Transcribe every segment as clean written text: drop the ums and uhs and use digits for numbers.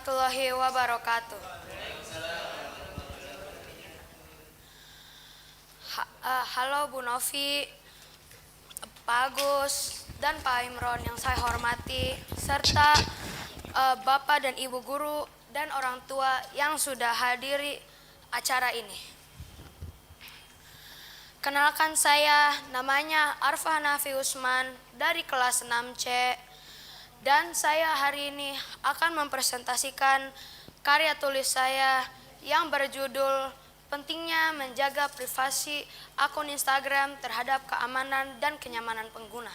warahmatullahi wabarakatuh. Halo Bu Novi, Pak Agus, dan Pak Imron yang saya hormati, serta Bapak dan Ibu Guru dan orang tua yang sudah hadiri acara ini. Kenalkan saya, namanya Arfa Hanafi Usman dari kelas 6C, dan saya hari ini akan mempresentasikan karya tulis saya yang berjudul Pentingnya Menjaga Privasi Akun Instagram Terhadap Keamanan dan Kenyamanan Pengguna.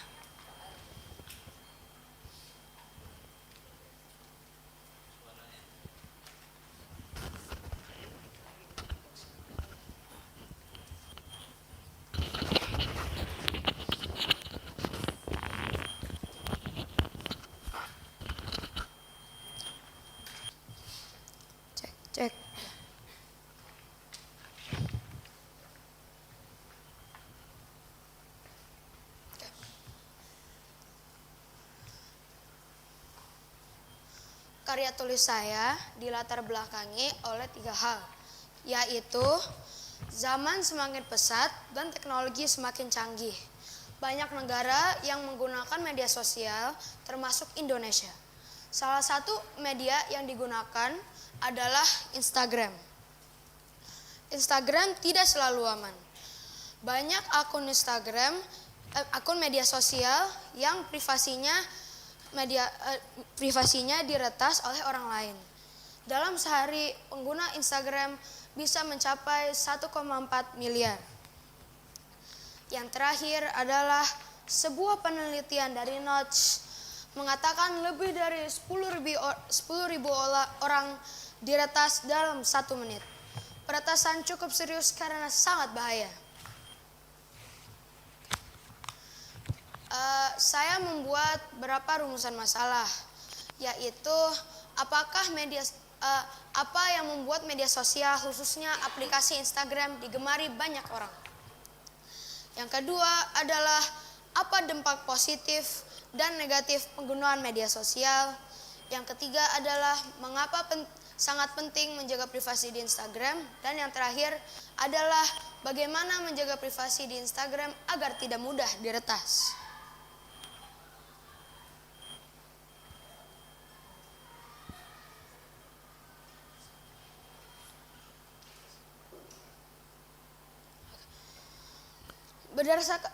Cek. Karya tulis saya dilatar belakangi oleh 3 hal, yaitu zaman semakin pesat dan teknologi semakin canggih. Banyak negara yang menggunakan media sosial, termasuk Indonesia. Salah satu media yang digunakan adalah Instagram. Instagram tidak selalu aman. Banyak akun Instagram, akun media sosial yang privasinya diretas oleh orang lain. Dalam sehari, pengguna Instagram bisa mencapai 1,4 miliar. Yang terakhir adalah sebuah penelitian dari Notch mengatakan lebih dari 10.000 orang diretas dalam 1 menit. Peretasan cukup serius karena sangat bahaya. Saya membuat beberapa rumusan masalah, yaitu apa yang membuat media sosial, khususnya aplikasi Instagram, digemari banyak orang. Yang kedua adalah apa dampak positif dan negatif penggunaan media sosial. Yang ketiga adalah mengapa sangat penting menjaga privasi di Instagram. Dan yang terakhir adalah bagaimana menjaga privasi di Instagram agar tidak mudah diretas.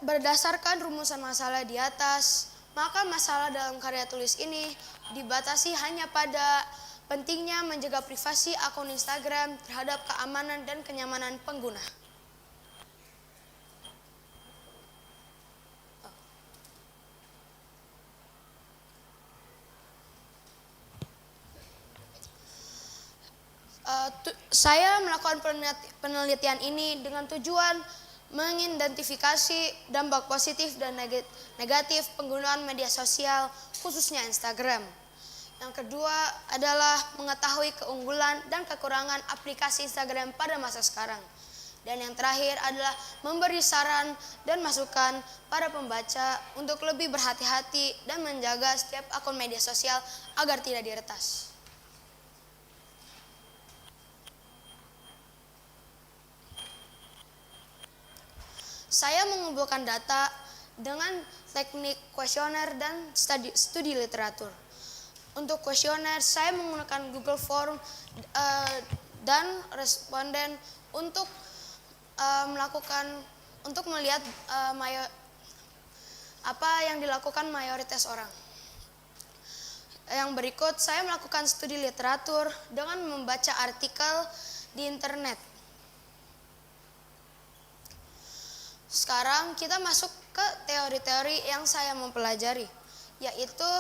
Berdasarkan rumusan masalah di atas, maka masalah dalam karya tulis ini dibatasi hanya pada pentingnya menjaga privasi akun Instagram terhadap keamanan dan kenyamanan pengguna. Saya melakukan penelitian ini dengan tujuan mengidentifikasi dampak positif dan negatif penggunaan media sosial, khususnya Instagram. Yang kedua adalah mengetahui keunggulan dan kekurangan aplikasi Instagram pada masa sekarang. Dan yang terakhir adalah memberi saran dan masukan para pembaca untuk lebih berhati-hati dan menjaga setiap akun media sosial agar tidak diretas. Saya mengumpulkan data dengan teknik kuesioner dan studi literatur. Untuk kuesioner, saya menggunakan Google Form dan responden untuk melihat apa yang dilakukan mayoritas orang. Yang berikut, saya melakukan studi literatur dengan membaca artikel di internet. Sekarang kita masuk ke teori-teori yang saya mempelajari, yaitu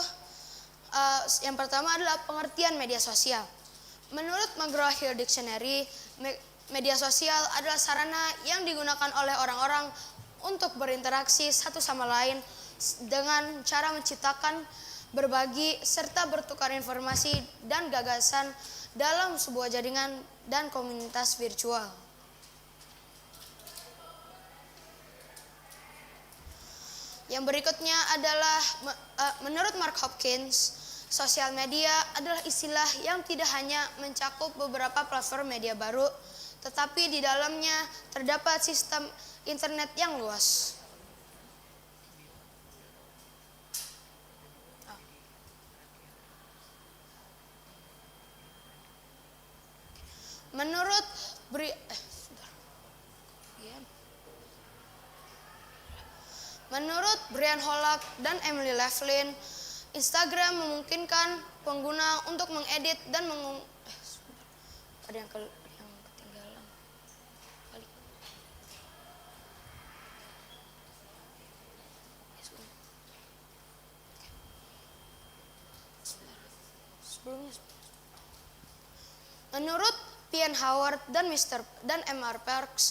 yang pertama adalah pengertian media sosial. Menurut McGraw-Hill Dictionary, media sosial adalah sarana yang digunakan oleh orang-orang untuk berinteraksi satu sama lain dengan cara menciptakan, berbagi, serta bertukar informasi dan gagasan dalam sebuah jaringan dan komunitas virtual. Yang berikutnya adalah menurut Mark Hopkins, Sosial media adalah istilah yang tidak hanya mencakup beberapa platform media baru, tetapi di dalamnya terdapat sistem internet yang luas. Menurut Brian Holak dan Emily Laughlin, Instagram memungkinkan pengguna untuk mengedit dan ada yang ketinggalan kali. Menurut Pian Howard dan M.R. Parks,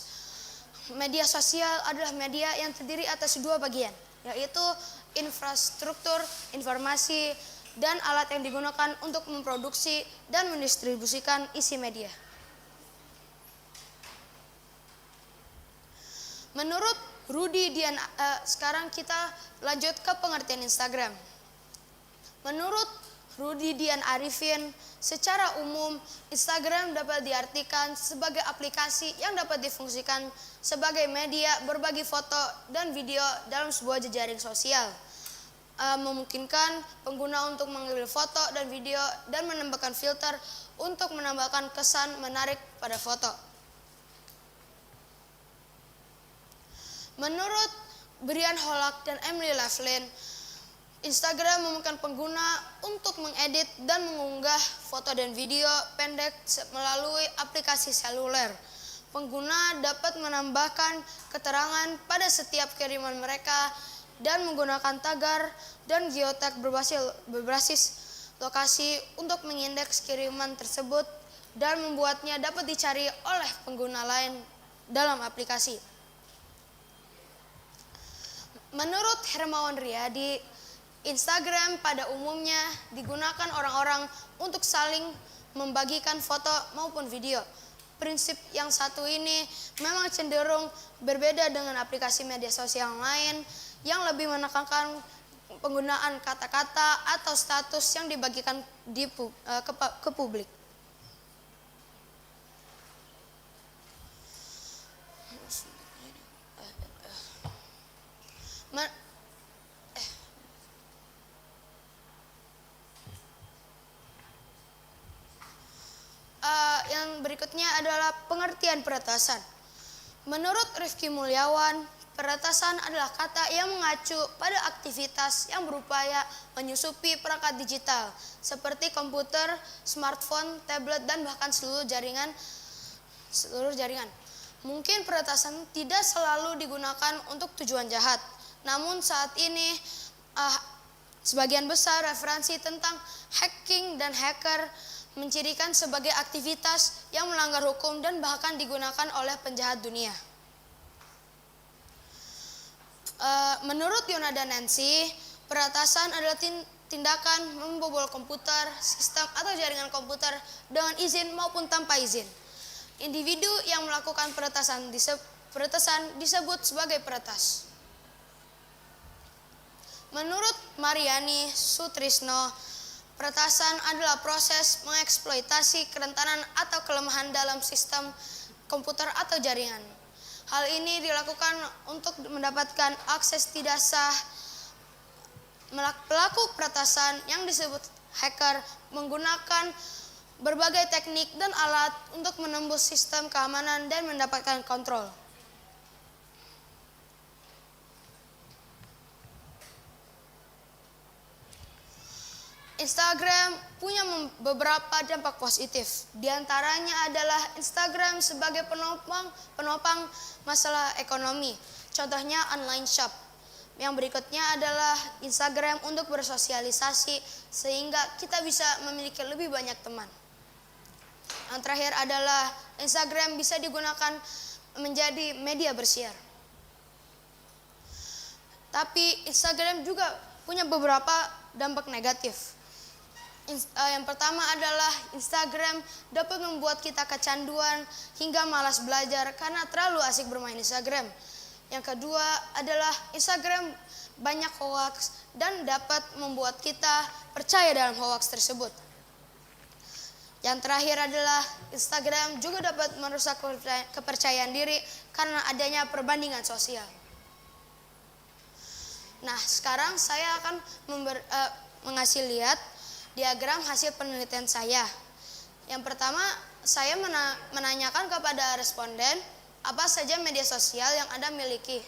media sosial adalah media yang terdiri atas dua bagian, yaitu infrastruktur informasi dan alat yang digunakan untuk memproduksi dan mendistribusikan isi media. Menurut Rudy Dian, sekarang kita lanjut ke pengertian Instagram. Menurut Rudy Dian Arifin, secara umum Instagram dapat diartikan sebagai aplikasi yang dapat difungsikan sebagai media berbagi foto dan video dalam sebuah jejaring sosial. Memungkinkan pengguna untuk mengambil foto dan video dan menambahkan filter untuk menambahkan kesan menarik pada foto. Menurut Brian Holak dan Emily Laughlin, Instagram memungkinkan pengguna untuk mengedit dan mengunggah foto dan video pendek melalui aplikasi seluler. Pengguna dapat menambahkan keterangan pada setiap kiriman mereka dan menggunakan tagar dan geotag berbasis lokasi untuk mengindeks kiriman tersebut dan membuatnya dapat dicari oleh pengguna lain dalam aplikasi. Menurut Hermawan Riyadi, Instagram pada umumnya digunakan orang-orang untuk saling membagikan foto maupun video. Prinsip yang satu ini memang cenderung berbeda dengan aplikasi media sosial lain yang lebih menekankan penggunaan kata-kata atau status yang dibagikan ke publik. Yang berikutnya adalah pengertian peretasan. Menurut Rifki Mulyawan, peretasan adalah kata yang mengacu pada aktivitas yang berupaya menyusupi perangkat digital seperti komputer, smartphone, tablet, dan bahkan seluruh jaringan. Mungkin peretasan tidak selalu digunakan untuk tujuan jahat, namun saat ini sebagian besar referensi tentang hacking dan hacker mencirikan sebagai aktivitas yang melanggar hukum dan bahkan digunakan oleh penjahat dunia. Menurut Yona dan Nancy, peretasan adalah tindakan membobol komputer, sistem atau jaringan komputer dengan izin maupun tanpa izin. Individu yang melakukan peretasan disebut sebagai peretas. Menurut Mariani Sutrisno, peretasan adalah proses mengeksploitasi kerentanan atau kelemahan dalam sistem komputer atau jaringan. Hal ini dilakukan untuk mendapatkan akses tidak sah. Pelaku peretasan yang disebut hacker menggunakan berbagai teknik dan alat untuk menembus sistem keamanan dan mendapatkan kontrol. Instagram punya beberapa dampak positif. Di antaranya adalah Instagram sebagai penopang masalah ekonomi. Contohnya online shop. Yang berikutnya adalah Instagram untuk bersosialisasi sehingga kita bisa memiliki lebih banyak teman. Yang terakhir adalah Instagram bisa digunakan menjadi media bersiar. Tapi Instagram juga punya beberapa dampak negatif. Yang pertama adalah Instagram dapat membuat kita kecanduan hingga malas belajar karena terlalu asik bermain Instagram. Yang kedua adalah Instagram banyak hoax dan dapat membuat kita percaya dalam hoax tersebut. Yang terakhir adalah Instagram juga dapat merusak kepercayaan diri karena adanya perbandingan sosial. Nah, sekarang saya akan mengasih lihat diagram hasil penelitian saya. Yang pertama, saya menanyakan kepada responden apa saja media sosial yang Anda miliki.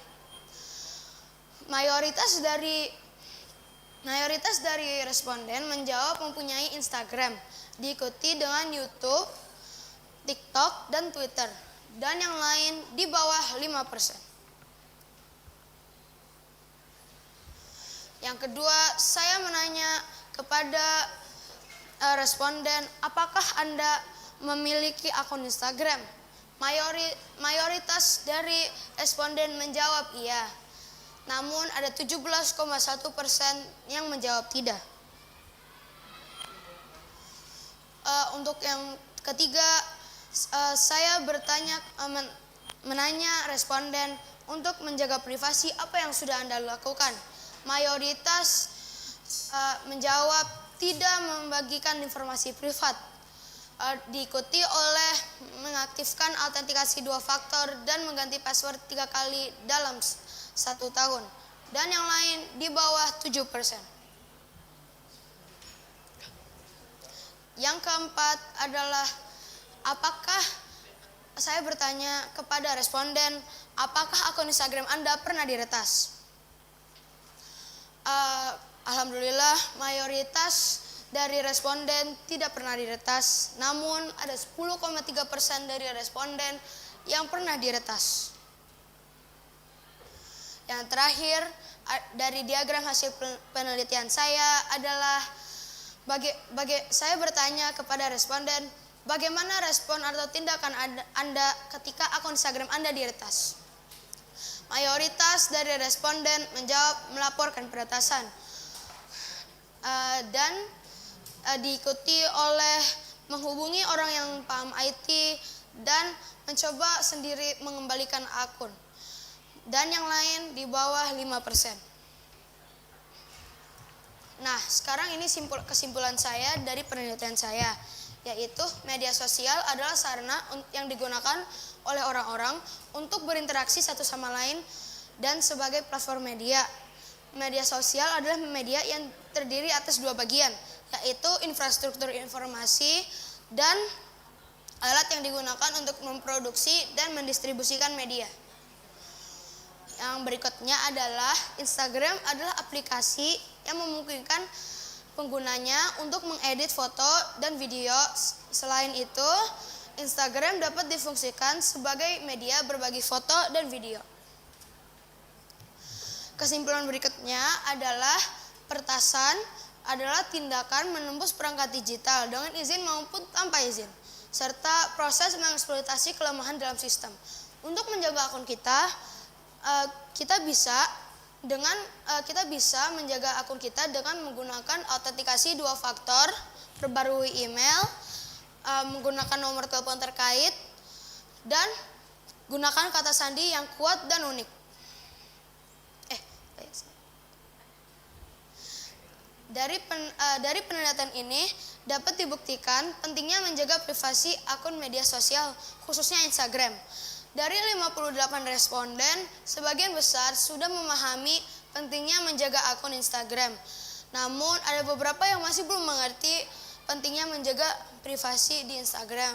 Mayoritas dari responden menjawab mempunyai Instagram, diikuti dengan YouTube, TikTok, dan Twitter. Dan yang lain di bawah 5%. Yang kedua, saya menanya kepada responden, apakah Anda memiliki akun Instagram? Mayoritas dari responden menjawab iya. Namun ada 17,1% yang menjawab tidak. Untuk yang ketiga, saya menanya responden untuk menjaga privasi apa yang sudah Anda lakukan. Mayoritas menjawab tidak membagikan informasi privat, diikuti oleh mengaktifkan autentikasi 2 faktor dan mengganti password 3 kali dalam 1 tahun. Dan yang lain di bawah 7%. Yang keempat adalah apakah saya bertanya kepada responden, apakah akun Instagram Anda pernah diretas? Alhamdulillah mayoritas dari responden tidak pernah diretas, namun ada 10,3% dari responden yang pernah diretas. Yang terakhir dari diagram hasil penelitian saya adalah saya bertanya kepada responden, bagaimana respon atau tindakan Anda ketika akun Instagram Anda diretas? Mayoritas dari responden menjawab melaporkan peretasan dan diikuti oleh menghubungi orang yang paham IT dan mencoba sendiri mengembalikan akun. Dan yang lain di bawah 5%. Nah, sekarang ini kesimpulan saya dari penelitian saya, yaitu media sosial adalah sarana yang digunakan oleh orang-orang untuk berinteraksi satu sama lain dan sebagai platform media. Media sosial adalah media yang terdiri atas 2 bagian, yaitu infrastruktur informasi dan alat yang digunakan untuk memproduksi dan mendistribusikan media. Yang berikutnya adalah Instagram adalah aplikasi yang memungkinkan penggunanya untuk mengedit foto dan video. Selain itu, Instagram dapat difungsikan sebagai media berbagi foto dan video. Kesimpulan berikutnya adalah peretasan adalah tindakan menembus perangkat digital dengan izin maupun tanpa izin, serta proses mengeksploitasi kelemahan dalam sistem. Untuk menjaga akun kita bisa menjaga akun kita dengan menggunakan autentikasi 2 faktor, perbarui email, menggunakan nomor telepon terkait, dan gunakan kata sandi yang kuat dan unik. Dari penelitian ini dapat dibuktikan pentingnya menjaga privasi akun media sosial, khususnya Instagram. Dari 58 responden, sebagian besar sudah memahami pentingnya menjaga akun Instagram. Namun ada beberapa yang masih belum mengerti pentingnya menjaga privasi di Instagram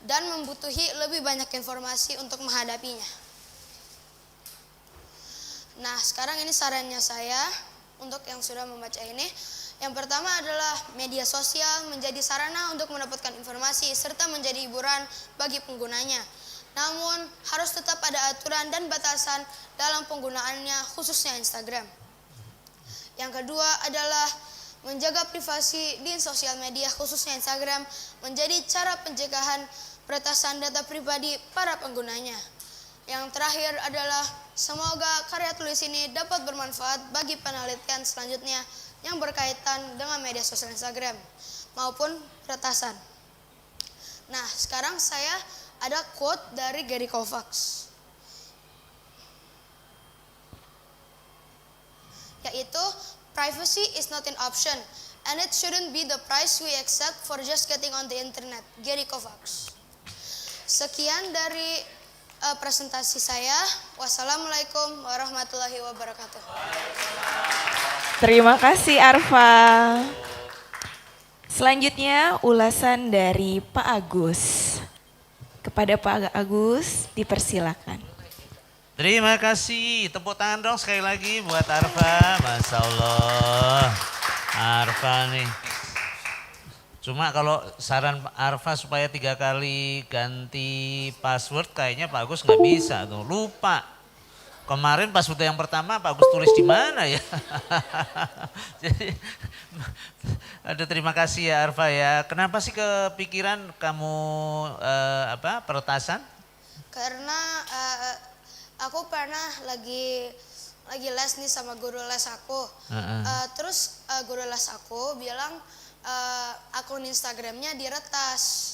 dan membutuhi lebih banyak informasi untuk menghadapinya. Nah, sekarang ini sarannya saya untuk yang sudah membaca ini. Yang pertama adalah media sosial menjadi sarana untuk mendapatkan informasi serta menjadi hiburan bagi penggunanya. Namun harus tetap ada aturan dan batasan dalam penggunaannya, khususnya Instagram. Yang kedua adalah menjaga privasi di sosial media, khususnya Instagram, menjadi cara pencegahan peretasan data pribadi para penggunanya. Yang terakhir adalah semoga karya tulis ini dapat bermanfaat bagi penelitian selanjutnya yang berkaitan dengan media sosial Instagram maupun peretasan. Nah, sekarang saya ada quote dari Gary Kovacs, yaitu privacy is not an option and it shouldn't be the price we accept for just getting on the internet. Gary Kovacs. Sekian dari presentasi saya. Wassalamualaikum warahmatullahi wabarakatuh. Terima kasih Arfa. Selanjutnya ulasan dari Pak Agus. Kepada Pak Agus dipersilakan. Terima kasih, tepuk tangan dong sekali lagi buat Arfa. Masya Allah, Arfa nih. Cuma kalau saran Arfa supaya 3 kali ganti password kayaknya Pak Agus nggak bisa tuh, lupa. Kemarin password yang pertama Pak Agus tulis di mana ya? Jadi, aduh terima kasih ya Arfa ya. Kenapa sih kepikiran kamu peretasan? Karena aku pernah lagi les nih sama guru les aku. Terus guru les aku bilang akun Instagramnya diretas.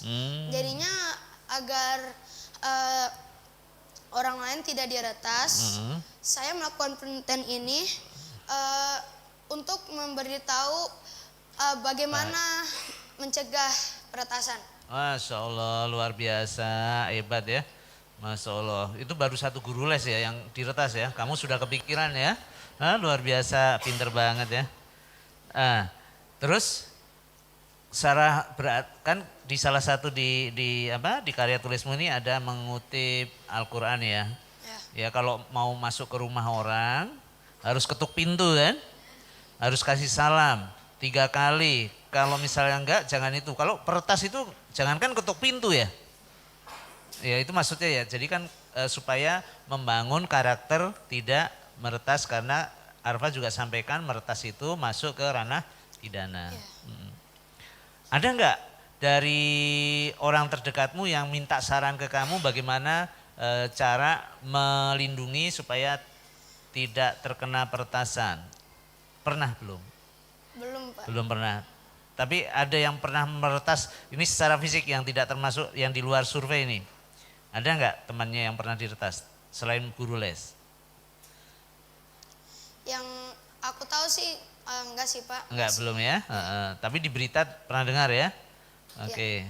Jadinya agar orang lain tidak diretas, saya melakukan penelitian ini untuk memberitahu bagaimana mencegah peretasan. Masya Allah, luar biasa, hebat ya. Masya Allah, itu baru 1 guru les ya yang diretas ya. Kamu sudah kepikiran ya, luar biasa, pinter banget ya. Terus, kan di salah satu di karya tulismu ini ada mengutip Al-Quran ya. Ya kalau mau masuk ke rumah orang harus ketuk pintu kan, harus kasih salam 3 kali. Kalau misalnya enggak jangan itu. Kalau peretas itu jangankan ketuk pintu ya. Ya itu maksudnya ya. Jadi kan supaya membangun karakter tidak meretas, karena Arfa juga sampaikan meretas itu masuk ke ranah pidana. Ada enggak dari orang terdekatmu yang minta saran ke kamu bagaimana cara melindungi supaya tidak terkena peretasan? Pernah belum? Belum, Pak. Belum pernah. Tapi ada yang pernah meretas ini secara fisik yang tidak termasuk yang di luar survei ini. Ada enggak temannya yang pernah diretas selain guru les? Yang aku tahu sih enggak sih Pak. Enggak, belum ya. Tapi di berita pernah dengar ya? Oke.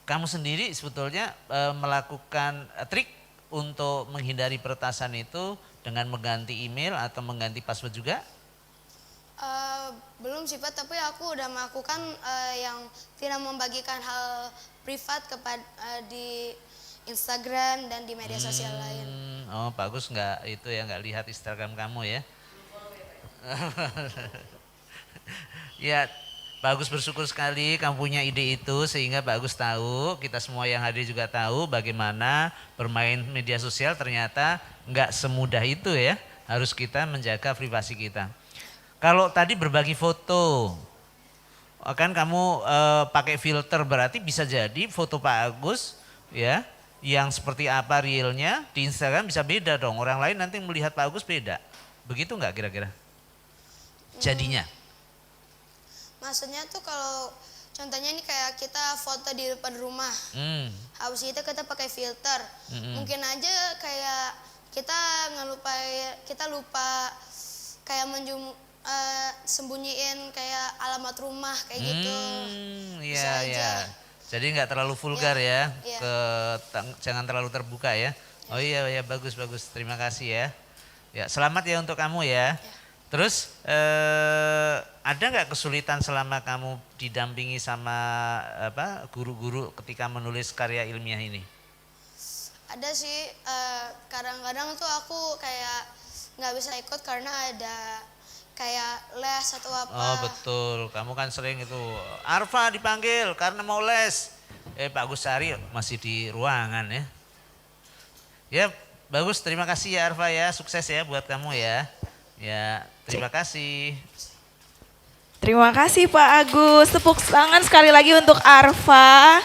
Kamu sendiri sebetulnya melakukan trik untuk menghindari peretasan itu dengan mengganti email atau mengganti password juga? Belum sih Pak, tapi aku udah melakukan yang tidak membagikan hal privat kepada di Instagram dan di media sosial lain. Oh bagus, nggak lihat Instagram kamu ya? Ya bagus, bersyukur sekali kamu punya ide itu sehingga bagus tahu, kita semua yang hadir juga tahu bagaimana bermain media sosial ternyata nggak semudah itu ya, harus kita menjaga privasi kita. Kalau tadi berbagi foto, kan kamu pakai filter, berarti bisa jadi foto Pak Agus ya yang seperti apa realnya di Instagram bisa beda dong, orang lain nanti melihat Pak Agus beda, begitu nggak kira-kira? Jadinya? Maksudnya tuh kalau contohnya ini kayak kita foto di depan rumah, habis itu kita pakai filter, mungkin aja kayak kita lupa kayak sembunyiin kayak alamat rumah kayak gitu. Iya iya. Jadi nggak terlalu vulgar ya, jangan terlalu terbuka ya. Oh iya ya, bagus, terima kasih ya. Ya selamat ya untuk kamu ya. Terus ada nggak kesulitan selama kamu didampingi sama guru-guru ketika menulis karya ilmiah ini? Ada sih, kadang-kadang tuh aku kayak nggak bisa ikut karena ada kayak les atau apa. Oh betul, kamu kan sering itu, Arfa dipanggil karena mau les. Pak Agus Sari masih di ruangan ya. Ya bagus, terima kasih ya Arfa ya, sukses ya buat kamu ya. Ya terima kasih. Terima kasih Pak Agus, tepuk tangan sekali lagi untuk Arfa.